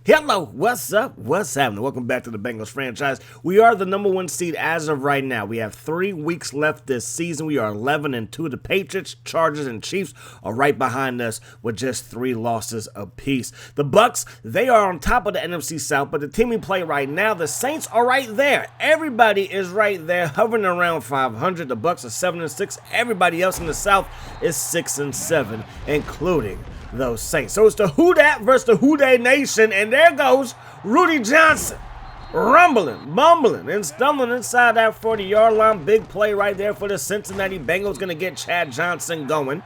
Hello, what's up? What's happening? Welcome back to the Bengals franchise. We are the number one seed as of right now. We have 3 weeks left this season. We are 11-2. The Patriots, Chargers, and Chiefs are right behind us with just 3 losses apiece. The Bucks, they are on top of the NFC South, but the team we play right now, the Saints, are right there. Everybody is right there, hovering around 500. The Bucks are 7-6. Everybody else in the South is 6-7, including those Saints. So it's the Who Dat versus the Who Dey Nation, and there goes Rudy Johnson, rumbling, bumbling, and stumbling inside that 40-yard line. Big play right there for the Cincinnati Bengals, going to get Chad Johnson going.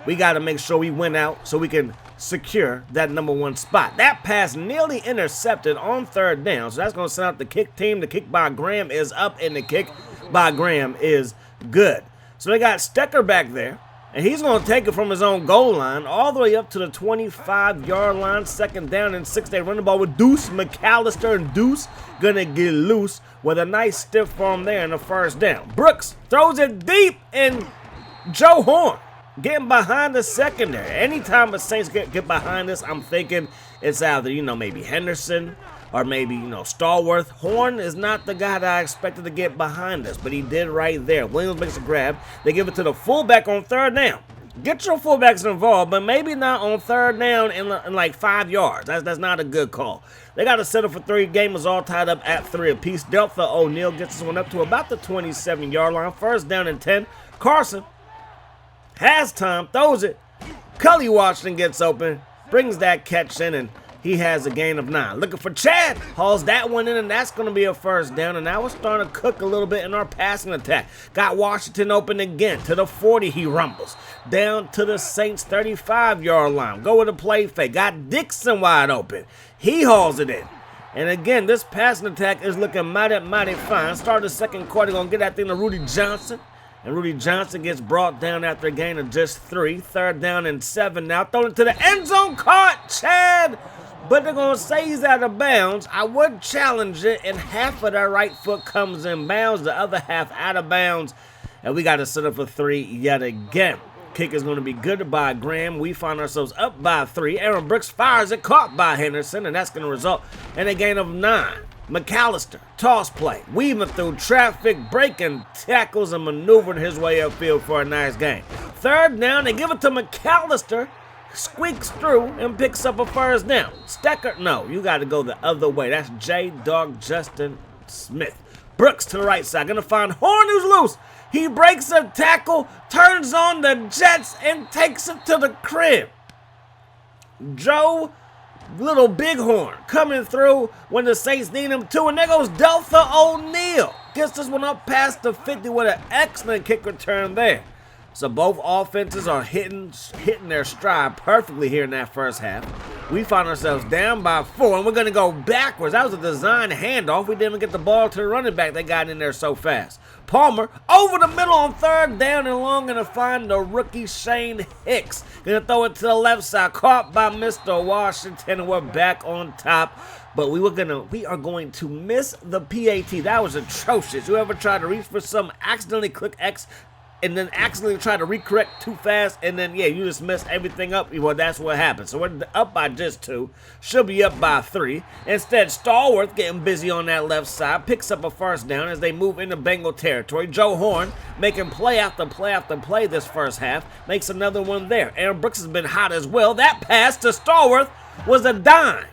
We got to make sure we win out so we can secure that number 1 spot. That pass nearly intercepted on 3rd down, so that's going to send out the kick team. The kick by Graham is up, and the kick by Graham is good. So they got Stecker back there, and he's going to take it from his own goal line all the way up to the 25-yard line. 2nd down and 6. They run the ball with Deuce McAllister, and Deuce going to get loose with a nice stiff arm there in the 1st down. Brooks throws it deep, and Joe Horn getting behind the secondary. Anytime the Saints get behind us, I'm thinking it's either, maybe Henderson or maybe, Stallworth. Horn is not the guy that I expected to get behind us, but he did right there. Williams makes a grab. They give it to the fullback on 3rd down. Get your fullbacks involved, but maybe not on 3rd down in like 5 yards. That's not a good call. They got to settle for 3. Game is all tied up at 3 apiece. Delta O'Neal gets this one up to about the 27-yard line. 1st down and 10. Carson has time, throws it. Cully Washington gets open, brings that catch in, and he has a gain of 9. Looking for Chad. Hauls that one in, and that's going to be a 1st down. And now we're starting to cook a little bit in our passing attack. Got Washington open again. To the 40, he rumbles. Down to the Saints' 35-yard line. Go with a play fake. Got Dixon wide open. He hauls it in. And again, this passing attack is looking mighty fine. Start the 2nd quarter. Going to get that thing to Rudy Johnson. And Rudy Johnson gets brought down after a gain of just 3. 3rd down and 7 now. Thrown into the end zone. Caught Chad. But they're going to say he's out of bounds. I would challenge it, and half of that right foot comes in bounds, the other half out of bounds, and we got to set up for 3 yet again. Kick is going to be good by Graham. We find ourselves up by 3. Aaron Brooks fires it, caught by Henderson, and that's going to result in a gain of 9. McAllister, toss play, weaving through traffic, breaking tackles, and maneuvering his way upfield for a nice gain. 3rd down, they give it to McAllister. Squeaks through and picks up a 1st down. Stecker, no, you got to go the other way. That's J-Dog Justin Smith. Brooks to the right side, going to find Horn, who's loose. He breaks a tackle, turns on the Jets, and takes it to the crib. Joe Little Bighorn coming through when the Saints need him too, and there goes Delta O'Neal. Gets this one up past the 50 with an excellent kick return there. So both offenses are hitting their stride perfectly here in that 1st half. We find ourselves down by 4, and we're going to go backwards. That was a design handoff. We didn't get the ball to the running back. They got in there so fast. Palmer over the middle on 3rd down and long, going to find the rookie Shane Hicks. Going to throw it to the left side. Caught by Mr. Washington, and we're back on top. But we are going to miss the PAT. That was atrocious. Whoever tried to reach for some, accidentally click X, and then accidentally try to recorrect too fast, and then, you just mess everything up. Well, that's what happened. So we're up by just 2. Should be up by 3. Instead, Stallworth getting busy on that left side. Picks up a 1st down as they move into Bengal territory. Joe Horn making play after play after play this 1st half. Makes another one there. Aaron Brooks has been hot as well. That pass to Stallworth was a dime.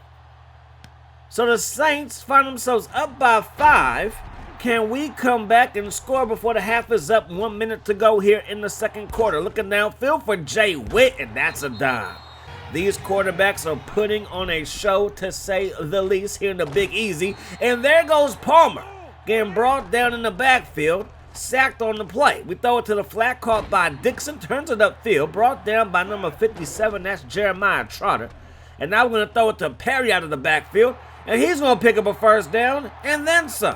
So the Saints find themselves up by 5. Can we come back and score before the half is up? 1 minute to go here in the 2nd quarter. Looking downfield for Jay Witt, and that's a dime. These quarterbacks are putting on a show, to say the least, here in the Big Easy. And there goes Palmer, getting brought down in the backfield, sacked on the play. We throw it to the flat, caught by Dixon, turns it upfield, brought down by number 57, that's Jeremiah Trotter. And now we're going to throw it to Perry out of the backfield, and he's going to pick up a 1st down, and then some.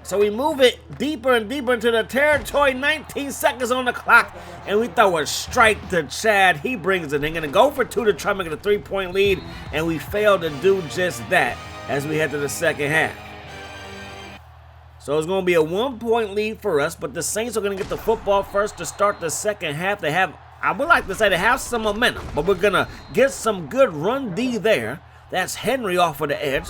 So we move it deeper and deeper into the territory. 19 seconds on the clock. And we throw a strike to Chad. He brings it in. Going to go for 2 to try to make it a 3-point lead. And we fail to do just that as we head to the 2nd half. So it's going to be a 1-point lead for us. But the Saints are going to get the football first to start the 2nd half. They have, I would like to say, they have some momentum. But we're going to get some good run D there. That's Henry off of the edge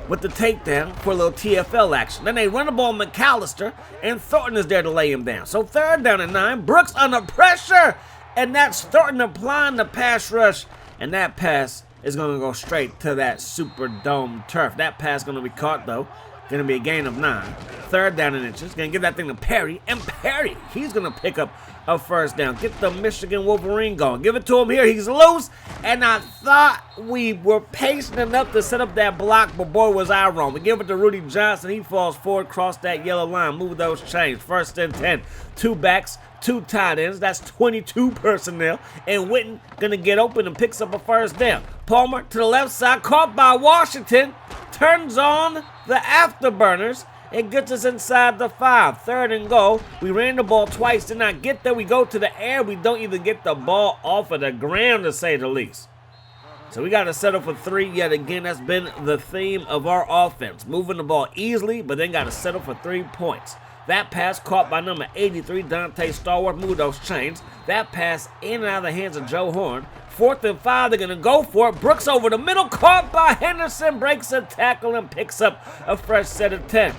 with the takedown for a little TFL action. Then they run the ball McAllister, and Thornton is there to lay him down. So 3rd down and 9. Brooks under pressure, and that's Thornton applying the pass rush, and that pass is going to go straight to that Superdome turf. That pass going to be caught, though. Going to be a gain of 9. 3rd down and inches. Going to give that thing to Perry. And Perry, he's going to pick up a 1st down. Get the Michigan Wolverine going. Give it to him here. He's loose. And I thought we were patient enough to set up that block, but boy, was I wrong. We give it to Rudy Johnson. He falls forward, cross that yellow line. Move those chains. 1st and 10. 2 backs, 2 tight ends. That's 22 personnel. And Witten going to get open and picks up a 1st down. Palmer to the left side. Caught by Washington. Turns on the afterburners and gets us inside the 5. 3rd and goal. We ran the ball twice, did not get there. We go to the air. We don't even get the ball off of the ground, to say the least. So we got to settle for 3 yet again. That's been the theme of our offense. Moving the ball easily, but then got to settle for 3 points. That pass caught by number 83, Dante Stallworth. Move those chains. That pass in and out of the hands of Joe Horn. 4th and 5, they're going to go for it. Brooks over the middle, caught by Henderson, breaks a tackle and picks up a fresh set of 10.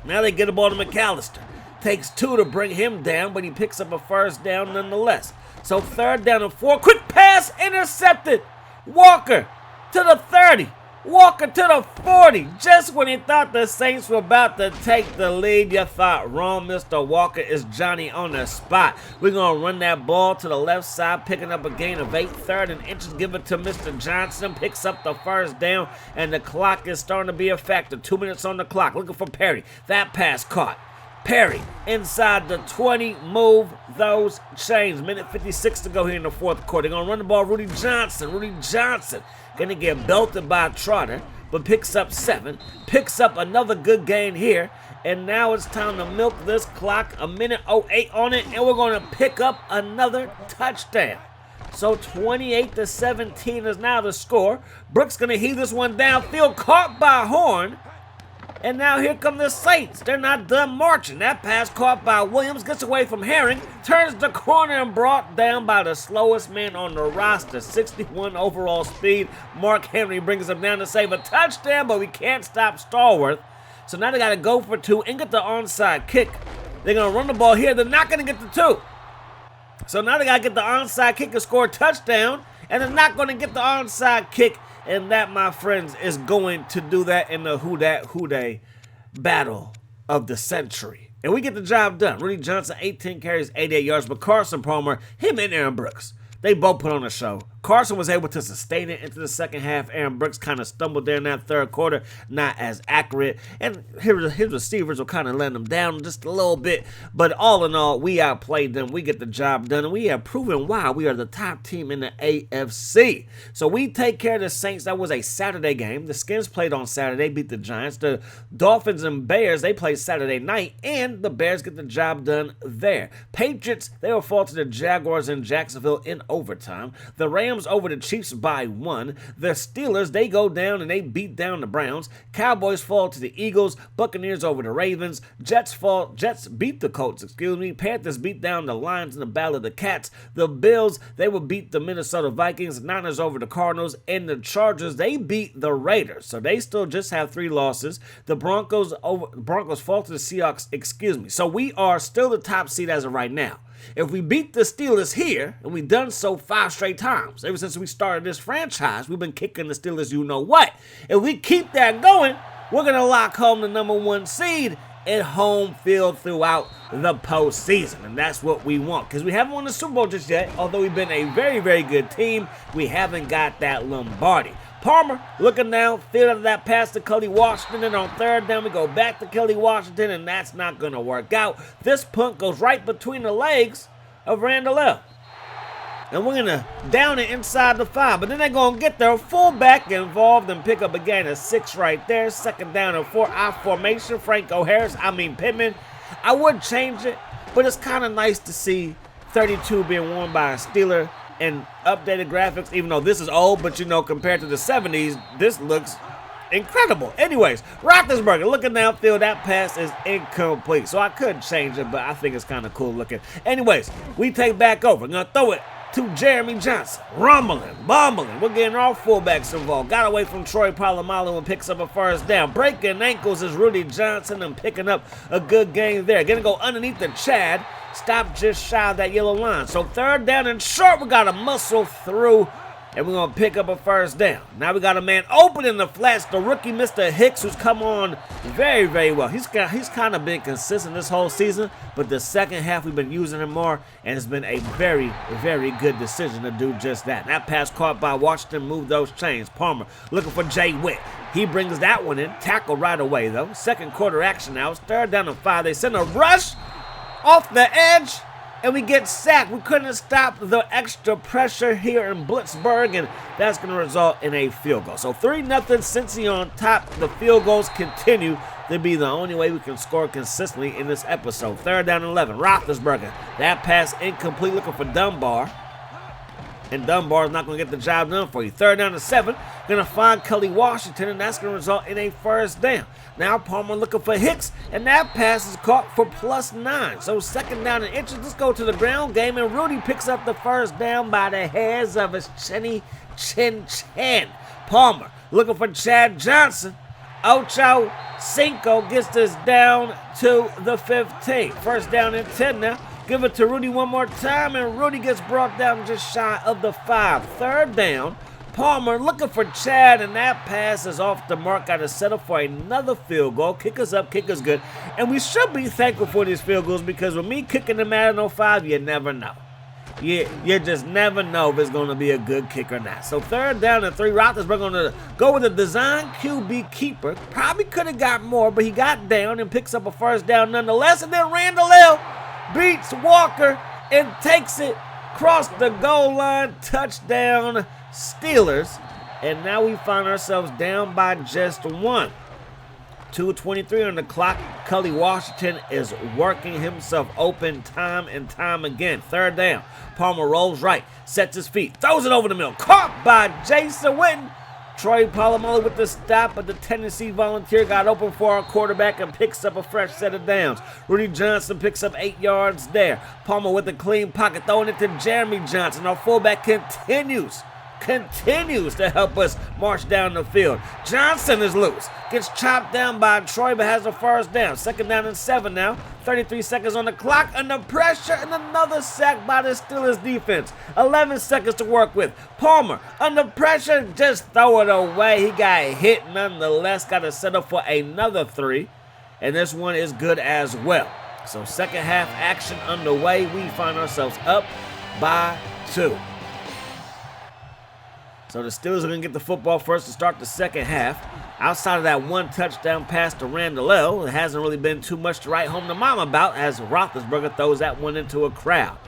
Now they get the ball to McAllister. Takes 2 to bring him down, but he picks up a 1st down nonetheless. So 3rd down and 4, quick pass, intercepted. Walker to the 30. Walker to the 40. Just when he thought the Saints were about to take the lead, you thought wrong. Mr. Walker is Johnny on the spot. We're going to run that ball to the left side, picking up a gain of 8. 3rd and inches, give it to Mr. Johnson. Picks up the 1st down, and the clock is starting to be a factor. 2 minutes on the clock. Looking for Perry. That pass caught. Perry inside the 20, move those chains. Minute 56 to go here in the 4th quarter. They're going to run the ball. Rudy Johnson going to get belted by Trotter, but picks up 7. Picks up another good gain here, and now it's time to milk this clock. A minute 08 on it, and we're going to pick up another touchdown. So 28-17 is now the score. Brooks going to heave this one downfield, caught by Horn. And now here come the Saints. They're not done marching. That pass caught by Williams, gets away from Herring, turns the corner and brought down by the slowest man on the roster. 61 overall speed. Mark Henry brings him down to save a touchdown, but we can't stop Stallworth. So now they got to go for 2 and get the onside kick. They're going to run the ball here. They're not going to get the 2. So now they got to get the onside kick and score a touchdown, and they're not going to get the onside kick. And that, my friends, is going to do that in the who they battle of the century. And we get the job done. Rudy Johnson, 18 carries, 88 yards. But Carson Palmer, him and Aaron Brooks, they both put on a show. Carson was able to sustain it into the second half. Aaron Brooks kind of stumbled there in that 3rd quarter, not as accurate. And his receivers were kind of letting him down just a little bit. But all in all, we outplayed them. We get the job done. And we have proven why we are the top team in the AFC. So we take care of the Saints. That was a Saturday game. The Skins played on Saturday, beat the Giants. The Dolphins and Bears, they played Saturday night. And the Bears get the job done there. Patriots, they will fall to the Jaguars in Jacksonville in overtime. The Rams over the Chiefs by 1. The Steelers, they go down and they beat down the Browns. Cowboys fall to the Eagles. Buccaneers over the Ravens. Jets beat the Colts, Panthers beat down the Lions in the Battle of the Cats. The Bills, they will beat the Minnesota Vikings. Niners over the Cardinals. And the Chargers, they beat the Raiders. So they still just have 3 losses. The Broncos fall to the Seahawks, So we are still the top seed as of right now. If we beat the Steelers here, and we've done so 5 straight times, ever since we started this franchise, we've been kicking the Steelers you know what. If we keep that going, we're going to lock home the number 1 seed at home field throughout the postseason. And that's what we want, because we haven't won the Super Bowl just yet. Although we've been a very, very good team, we haven't got that Lombardi. Palmer looking down, field that pass to Kelly Washington, and on 3rd down we go back to Kelly Washington, and that's not going to work out. This punt goes right between the legs of Randall. And we're going to down it inside the 5, but then they're going to get their fullback involved and pick up a gain of 6 right there. 2nd down and 4, I formation, Pittman. I would change it, but it's kind of nice to see 32 being worn by a Steeler. And updated graphics, even though this is old, but compared to the 70s, this looks incredible. Anyways, Roethlisberger looking downfield, that pass is incomplete. So I could change it, but I think it's kind of cool looking. Anyways, we take back over. Gonna throw it to Jeremy Johnson. Rumbling, bumbling. We're getting all fullbacks involved. Got away from Troy Polamalu and picks up a first down. Breaking ankles is Rudy Johnson and picking up a good game there. Gonna go underneath the Chad. Stop just shy of that yellow line. So third down and short. We got to muscle through. And we're going to pick up a first down. Now we got a man open in the flats. The rookie, Mr. Hicks, who's come on very, very well. He's kind of been consistent this whole season, but the second half we've been using him more, and it's been a very, very good decision to do just that. That pass caught by Washington, move those chains. Palmer looking for Jay Witt. He brings that one in. Tackle right away, though. Second quarter action now. It's third down and 5. They send a rush off the edge. And we get sacked. We couldn't stop the extra pressure here in Pittsburgh, and that's going to result in a field goal. So 3-0, Cincy on top. The field goals continue to be the only way we can score consistently in this episode. Third down and 11, Roethlisberger. That pass incomplete, looking for Dunbar. And Dunbar is not going to get the job done for you. Third down and 7, going to find Kelly Washington, and that's going to result in a first down. Now Palmer looking for Hicks, and that pass is caught for +9. So second down and inches. Let's go to the ground game, and Rudy picks up the first down by the hairs of his chin. Palmer looking for Chad Johnson. Ocho Cinco gets this down to the 15. First down and 10 now. Give it to Rudy one more time, and Rudy gets brought down just shy of the 5. Third down. Palmer looking for Chad, and that pass is off the mark. Got to settle for another field goal. Kicker's up, kicker's good. And we should be thankful for these field goals, because with me kicking the Madden 05, you never know. You just never know if it's going to be a good kick or not. So third down and 3. Roethlisberger going to go with a design QB keeper. Probably could have got more, but he got down and picks up a first down nonetheless. And then Randall L. beats Walker and takes it across the goal line. Touchdown, Steelers. And now we find ourselves down by just 1. 2:23 on the clock. Kelly Washington is working himself open time and time again. Third down. Palmer rolls right, sets his feet, throws it over the middle. Caught by Jason Witten. Troy Polamalu with the stop, but the Tennessee Volunteer got open for our quarterback and picks up a fresh set of downs. Rudy Johnson picks up 8 yards there. Palmer with a clean pocket, throwing it to Jeremy Johnson. Our fullback continues to help us march down the field. Johnson is loose. Gets chopped down by Troy, but has a first down. Second down and 7 now. 33 seconds on the clock. Under pressure, and another sack by the Steelers defense. 11 seconds to work with. Palmer, under pressure, just throw it away. He got hit nonetheless. Got to set up for another 3. And this one is good as well. So second half action underway. We find ourselves up by 2. So the Steelers are going to get the football first to start the second half. Outside of that one touchdown pass to Randall L., it hasn't really been too much to write home to mom about, as Roethlisberger throws that one into a crowd.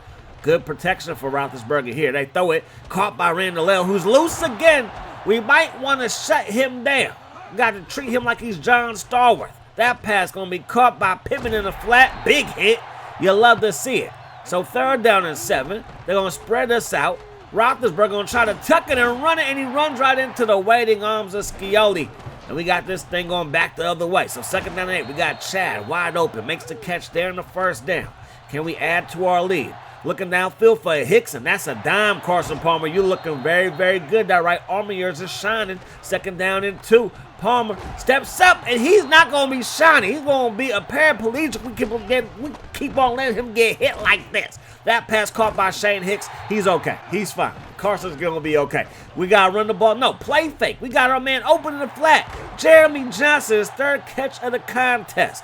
Good protection for Roethlisberger here. They throw it, caught by Randall L., who's loose again. We might want to shut him down. Got to treat him like he's John Starworth. That pass going to be caught by Pittman in the flat. Big hit. You love to see it. So third down and 7. They're going to spread us out. Roethlisberger going to try to tuck it and run it, and he runs right into the waiting arms of Scioli. And we got this thing going back the other way. So second down and 8, we got Chad wide open. Makes the catch there in the first down. Can we add to our lead? Looking downfield for Hicks, and that's a dime, Carson Palmer. You're looking very, very good. That right arm of yours is shining. Second down and 2. Palmer steps up, and he's not going to be shiny. He's going to be a paraplegic. We keep on letting him get hit like this. That pass caught by Shane Hicks. He's okay. He's fine. Carson's going to be okay. We got to run the ball. No, play fake. We got our man open in the flat. Jeremy Johnson, his 3rd catch of the contest.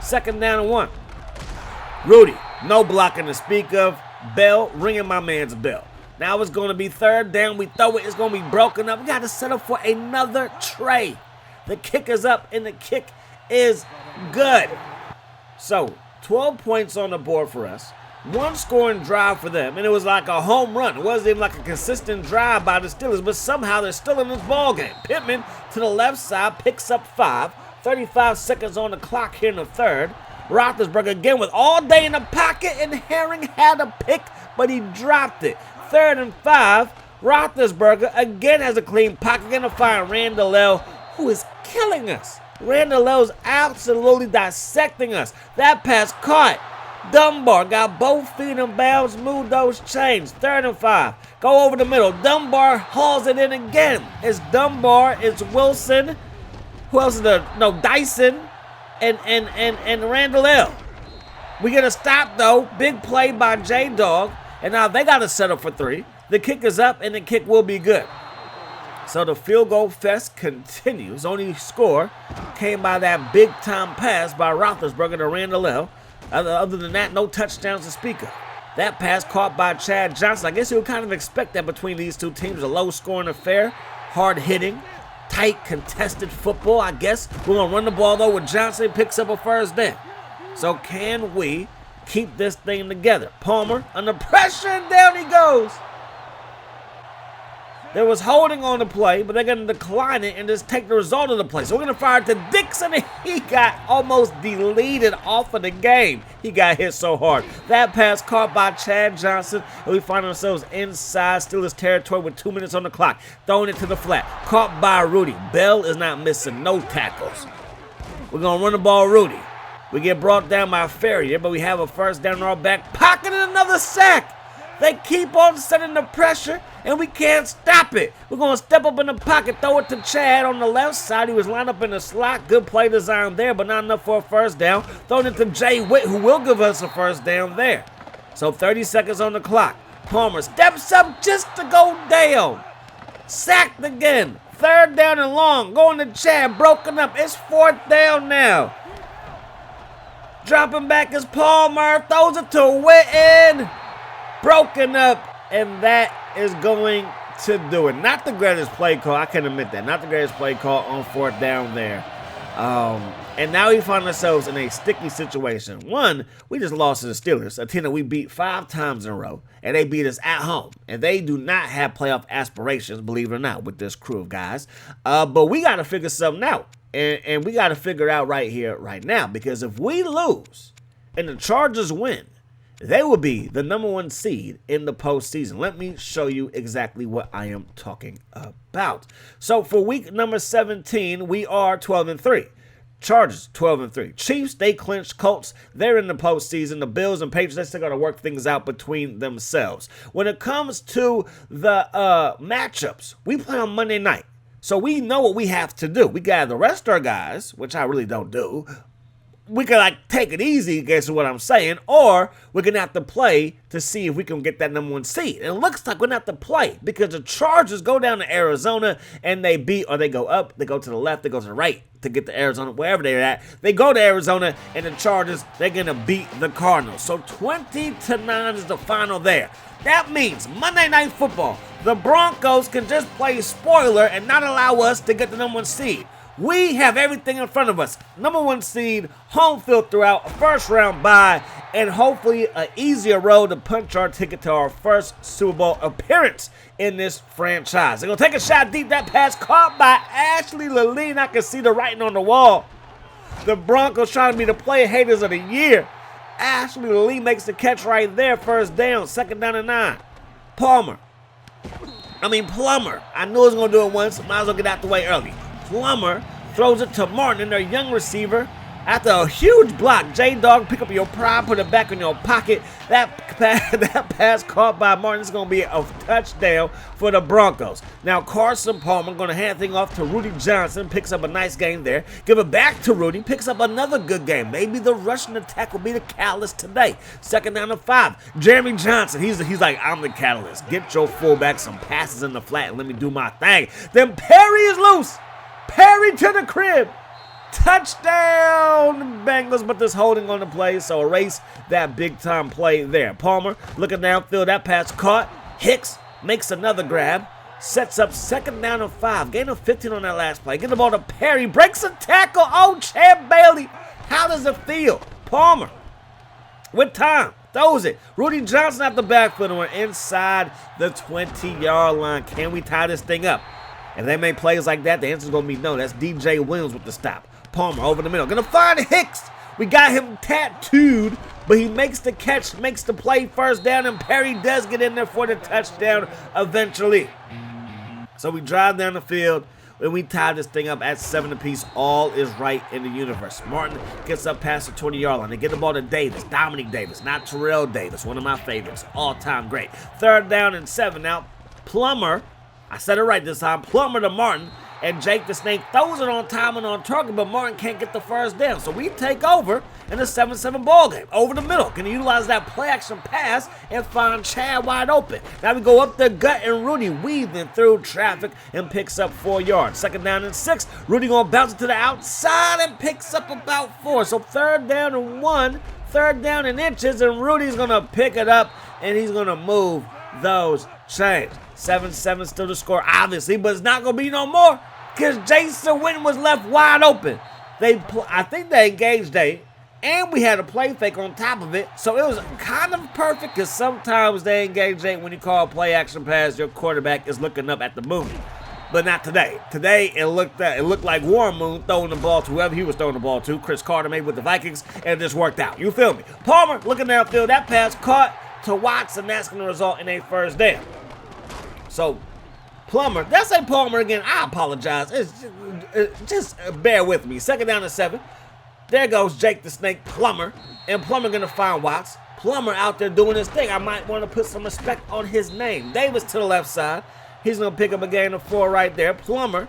Second down and 1. Rudy, no blocking to speak of. Bell, ringing my man's bell. Now it's going to be third down. We throw it. It's going to be broken up. We got to settle for another tray. The kick is up, and the kick is good. So, 12 points on the board for us. 1 scoring drive for them, and it was like a home run. It wasn't even like a consistent drive by the Steelers, but somehow they're still in this ballgame. Pittman to the left side picks up 5. 35 seconds on the clock here in the third. Roethlisberger again with all day in the pocket, and Herring had a pick, but he dropped it. Third and 5. Roethlisberger again has a clean pocket. Going to find Randall L., who is killing us. Randall L's absolutely dissecting us. That pass caught Dunbar got both feet in bounds, move those chains. 3rd and 5. Go over the middle. Dunbar hauls it in again. It's Dunbar, it's Wilson. Who else is there? No, Dyson and Randall L. We get a stop though. Big play by J-Dog. And now they got to settle for 3. The kick is up and the kick will be good. So the field goal fest continues. Only score came by that big time pass by Roethlisberger to Randall L. Other than that, no touchdowns to speak of. That pass caught by Chad Johnson. I guess you would kind of expect that between these two teams. A low-scoring affair, hard-hitting, tight, contested football, I guess. We're going to run the ball, though, with Johnson. Picks up a first down. So can we keep this thing together? Palmer under pressure, and down he goes. There was holding on the play, but they're going to decline it and just take the result of the play. So we're going to fire it to Dixon, and he got almost deleted off of the game. He got hit so hard. That pass caught by Chad Johnson, and we find ourselves inside Steelers territory with 2 minutes on the clock. Throwing it to the flat. Caught by Rudy. Bell is not missing no tackles. We're going to run the ball, Rudy. We get brought down by Ferrier, but we have a first down in our back pocket and another sack. They keep on setting the pressure, and we can't stop it. We're going to step up in the pocket, throw it to Chad on the left side. He was lined up in the slot. Good play design there, but not enough for a first down. Throwing it to Jay Witt, who will give us a first down there. So 30 seconds on the clock. Palmer steps up just to go down. Sacked again. 3rd down and long. Going to Chad, broken up. It's 4th down now. Dropping back is Palmer. Throws it to Witten. Broken up, and that is going to do it. Not the greatest play call. I can admit that. Not the greatest play call on 4th down there. And now we find ourselves in a sticky situation. One, we just lost to the Steelers, a team that we beat 5 times in a row, and they beat us at home. And they do not have playoff aspirations, believe it or not, with this crew of guys. But we got to figure something out. And we got to figure it out right here, right now. Because if we lose and the Chargers win, they will be the number 1 seed in the postseason. Let me show you exactly what I am talking about. So for week number 17, we are 12-3. Chargers 12-3. Chiefs, they clinched. Colts, they're in the postseason. The Bills and Patriots, they still got to work things out between themselves. When it comes to the matchups, we play on Monday night. So we know what we have to do. We got the rest of our guys, which I really don't do. We can take it easy, I guess is what I'm saying, or we're going to have to play to see if we can get that number 1 seed. And it looks like we're going to have to play because the Chargers go down to Arizona and they beat, or they go up, they go to the left, they go to the right to get to Arizona, wherever they're at. They go to Arizona, and the Chargers, they're going to beat the Cardinals. So 20-9 is the final there. That means Monday Night Football, the Broncos can just play spoiler and not allow us to get the number 1 seed. We have everything in front of us. Number 1 seed, home field throughout, a first-round bye, and hopefully an easier road to punch our ticket to our first Super Bowl appearance in this franchise. They're going to take a shot deep. That pass caught by Ashley Leline. I can see the writing on the wall. The Broncos trying to be the play haters of the year. Ashley Leline makes the catch right there. First down, 2nd down and 9. Plummer. I knew I was going to do it once. Might as well get out the way early. Plummer throws it to Martin, their young receiver. After a huge block, J-Dog, pick up your pride, put it back in your pocket. That pass caught by Martin is going to be a touchdown for the Broncos. Now, Carson Palmer going to hand things off to Rudy Johnson, picks up a nice game there. Give it back to Rudy, picks up another good game. Maybe the rushing attack will be the catalyst today. 2nd down and 5. Jeremy Johnson, he's like, I'm the catalyst. Get your fullback some passes in the flat and let me do my thing. Then Perry is loose. Perry to the crib. Touchdown, Bengals, but this holding on the play, so erase that big-time play there. Palmer looking downfield, that pass caught. Hicks makes another grab, sets up 2nd down and 5. Gain of 15 on that last play. Get the ball to Perry, breaks a tackle. Oh, Champ Bailey, how does it feel? Palmer with time, throws it. Rudy Johnson out the backfield, and we're inside the 20-yard line. Can we tie this thing up? If they make plays like that, the answer's going to be no. That's DJ Williams with the stop. Palmer over the middle. Going to find Hicks. We got him tattooed, but he makes the catch, makes the play, first down, and Perry does get in there for the touchdown eventually. So we drive down the field. when we tie this thing up at 7 apiece. All is right in the universe. Martin gets up past the 20-yard line. They get the ball to Davis, Dominic Davis, not Terrell Davis, one of my favorites, all-time great. 3rd down and 7 now. Plummer, I said it right this time, Plummer to Martin, and Jake the Snake throws it on time and on target, but Martin can't get the first down. So we take over in a 7-7 ball game. Over the middle, can utilize that play-action pass and find Chad wide open. Now we go up the gut, and Rudy weaving through traffic and picks up 4 yards. 2nd down and 6. Rudy gonna bounce it to the outside and picks up about 4. So 3rd down and 1, 3rd down and inches, and Rudy's gonna pick it up and he's gonna move those chains. 7-7 still the score, obviously, but it's not gonna be no more because Jason Witten was left wide open. I think they engaged and we had a play fake on top of it, so it was kind of perfect because sometimes they engage when you call a play action pass, your quarterback is looking up at the moon. But not today. Today, it looked like Warren Moon throwing the ball to whoever he was throwing the ball to. Chris Carter made with the Vikings, and it just worked out. You feel me? Palmer looking downfield. That pass caught to Watson. That's going to result in a 1st down. So, Plummer, did I say Palmer again? I apologize. Just bear with me. 2nd down and 7. There goes Jake the Snake Plummer, and Plummer going to find Watts. Plummer out there doing his thing. I might want to put some respect on his name. Davis to the left side. He's going to pick up a gain of 4 right there. Plummer,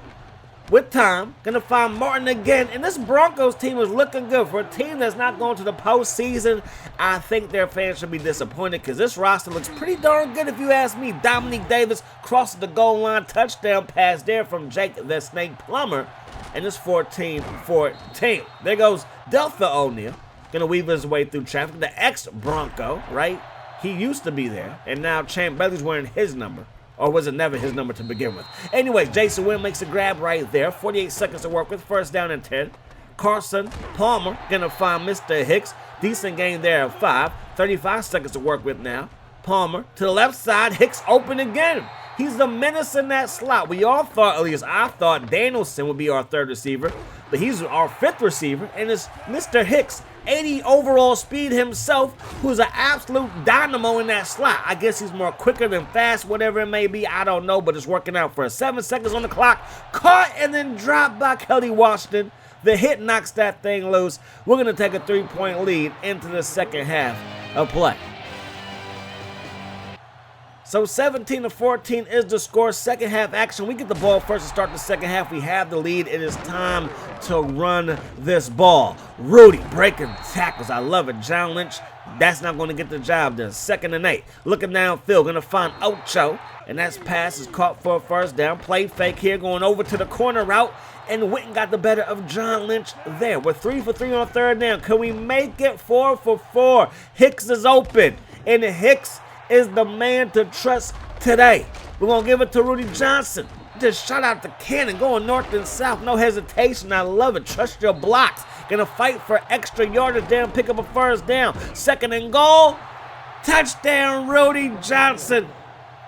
with time, going to find Martin again. And this Broncos team is looking good. For a team that's not going to the postseason, I think their fans should be disappointed because this roster looks pretty darn good if you ask me. Dominic Davis crosses the goal line. Touchdown pass there from Jake the Snake Plummer. And it's 14-14. There goes Delta O'Neal. Going to weave his way through traffic. The ex-Bronco, right? He used to be there. And now Champ Bailey's wearing his number. Or was it never his number to begin with? Anyway, Jason Witten makes a grab right there. 48 seconds to work with. 1st down and 10. Carson Palmer going to find Mr. Hicks. Decent gain there of 5. 35 seconds to work with now. Palmer to the left side. Hicks open again. He's the menace in that slot. We all thought, at least I thought, Danielson would be our 3rd receiver. But he's our 5th receiver. And it's Mr. Hicks, 80 overall speed himself, who's an absolute dynamo in that slot. I guess he's more quicker than fast, whatever it may be. I don't know, but it's working out for us. 7 seconds on the clock. Caught and then dropped by Kelly Washington. The hit knocks that thing loose. We're going to take a 3-point lead into the 2nd half of play. So 17-14 is the score. 2nd half action. We get the ball first to start the 2nd half. We have the lead. It is time to run this ball. Rudy breaking tackles. I love it. John Lynch, that's not going to get the job done. 2nd and 8. Looking downfield. Going to find Ocho. And that pass is caught for a 1st down. Play fake here. Going over to the corner route. And Witten got the better of John Lynch there. We're 3 for 3 on 3rd down. Can we make it 4 for 4? Hicks is open. And Hicks is the man to trust today. We're going to give it to Rudy Johnson. Just shot out the cannon, going north and south. No hesitation. I love it. Trust your blocks. Going to fight for extra yardage down, pick up a 1st down. 2nd and goal. Touchdown, Rudy Johnson.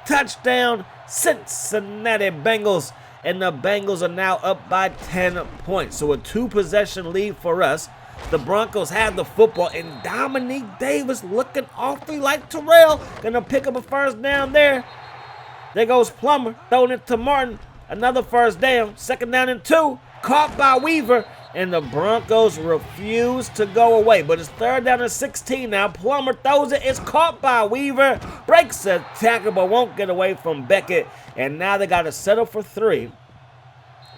Touchdown, Cincinnati Bengals. And the Bengals are now up by 10 points. So a 2-possession lead for us. The Broncos have the football, and Dominique Davis looking awfully like Terrell. Gonna pick up a 1st down there. There goes Plummer, throwing it to Martin. Another 1st down. 2nd down and 2. Caught by Weaver, and the Broncos refuse to go away. But it's 3rd down and 16 now. Plummer throws it. It's caught by Weaver. Breaks a tackle, but won't get away from Beckett. And now they got to settle for 3.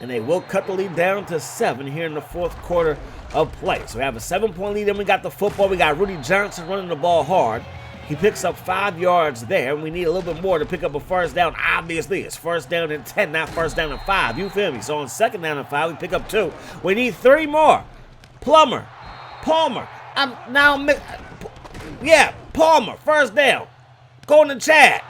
And they will cut the lead down to 7 here in the 4th quarter of play. So we have a 7-point lead, and we got the football. We got Rudy Johnson running the ball hard. He picks up 5 yards there, and we need a little bit more to pick up a 1st down. Obviously, it's 1st down and 10, not 1st down and 5. You feel me? So on 2nd down and 5, we pick up 2. We need 3 more. Palmer. Palmer, 1st down. Going to Chad.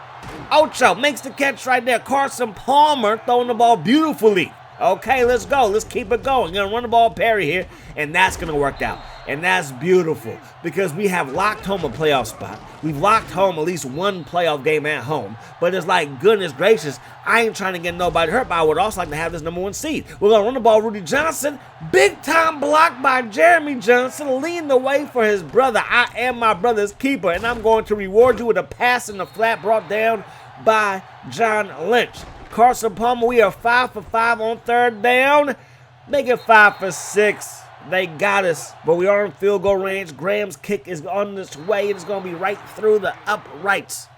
Ocho makes the catch right there. Carson Palmer throwing the ball beautifully. Okay, let's go. Let's keep it going. Going to run the ball parry here, and that's going to work out. And that's beautiful because we have locked home a playoff spot. We've locked home at least one playoff game at home. But it's like, goodness gracious, I ain't trying to get nobody hurt, but I would also like to have this #1 seed. We're going to run the ball, Rudy Johnson. Big time block by Jeremy Johnson, leading the way for his brother. I am my brother's keeper, and I'm going to reward you with a pass in the flat brought down by John Lynch. Carson Palmer, we are 5 for 5 on third down. Make it 5 for 6. They got us, but we are in field goal range. Graham's kick is on its way. It's going to be right through the uprights.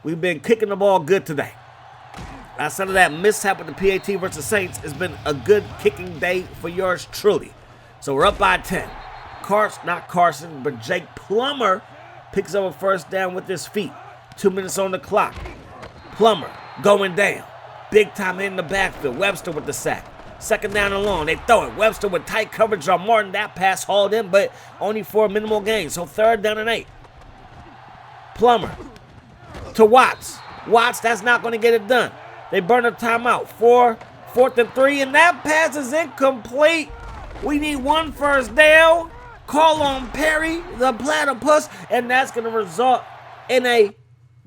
We've been kicking the ball good today. Outside of that mishap with the PAT versus Saints, it's been a good kicking day for yours truly. So we're up by 10. Not Carson, but Jake Plummer picks up a first down with his feet. 2 minutes on the clock. Plummer going down. Big time in the backfield. Webster with the sack. Second down and long. They throw it. Webster with tight coverage on Martin. That pass hauled in, but only for a minimal gain. So third down and 8. Plummer to Watts. Watts, that's not going to get it done. They burn a timeout. 4th and 3, and that pass is incomplete. We need one first down. Call on Perry, the platypus, and that's going to result in a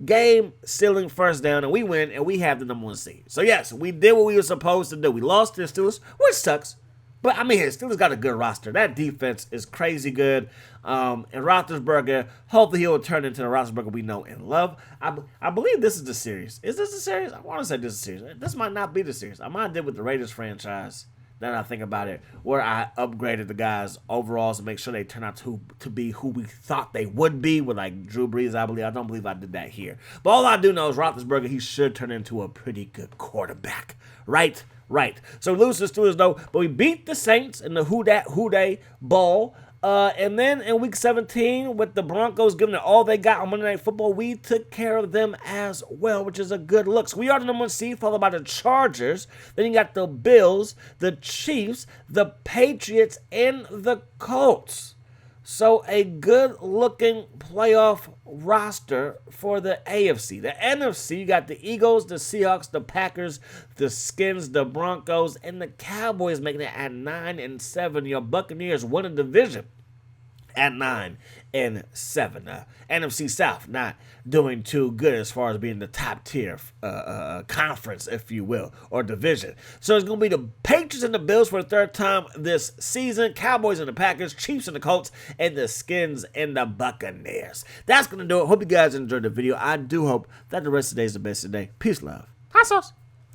game-sealing first down, and we win, and we have the number 1 seed. So, yes, we did what we were supposed to do. We lost to the Steelers, which sucks. But, I mean, the Steelers got a good roster. That defense is crazy good. And Roethlisberger, hopefully he will turn into the Roethlisberger we know and love. I believe this is the series. Is this the series? I want to say this is the series. This might not be the series. I might have did with the Raiders franchise, now that I think about it, where I upgraded the guys overalls to make sure they turn out to be who we thought they would be with, like, Drew Brees, I believe. I don't believe I did that here. But all I do know is Roethlisberger, he should turn into a pretty good quarterback. Right. So we lose to the Steelers, though, but we beat the Saints in the Who Dey Bowl. And then in Week 17, with the Broncos giving it all they got on Monday Night Football, we took care of them as well, which is a good look. So we are the number 1 seed, followed by the Chargers. Then you got the Bills, the Chiefs, the Patriots, and the Colts. So a good-looking playoff roster for the AFC. The NFC, you got the Eagles, the Seahawks, the Packers, the Skins, the Broncos, and the Cowboys making it at 9-7. Your Buccaneers won a division at 9-7. NFC South not doing too good as far as being the top tier conference, if you will, or division. So it's going to be the Patriots and the Bills for the third time this season, Cowboys and the Packers, Chiefs and the Colts, and the Skins and the Buccaneers. That's going to do it. Hope you guys enjoyed the video. I do hope that the rest of the day is the best today. Peace, love. Hot sauce.